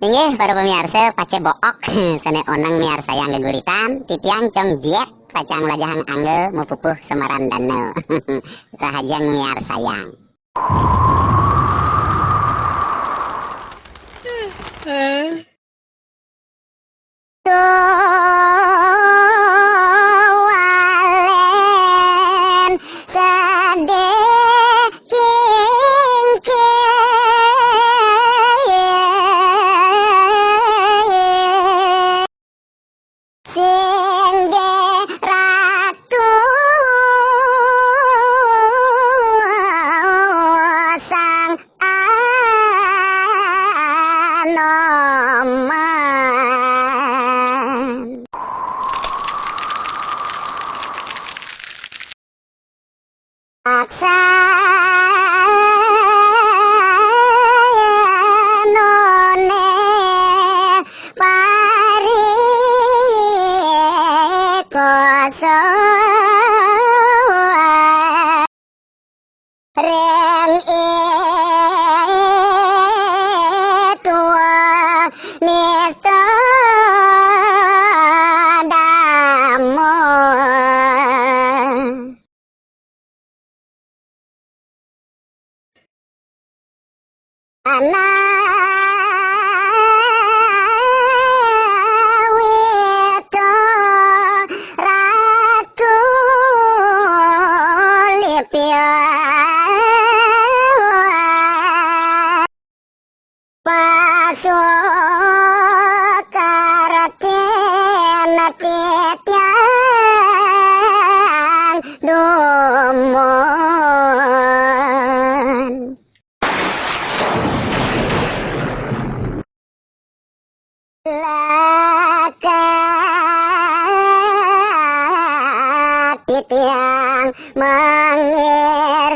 Inggih para pemirsa pace book sane onang miarsa yang geguritan titiang cong diet kacang lajahang anggel mau pupuh semaran danau rahajang miar sayang. Tualen singge ratu sang anoman aksanone pari koso reng tua nisto damo Anawito ratu lipya pasukarten titiang dumon laka titiang mengiring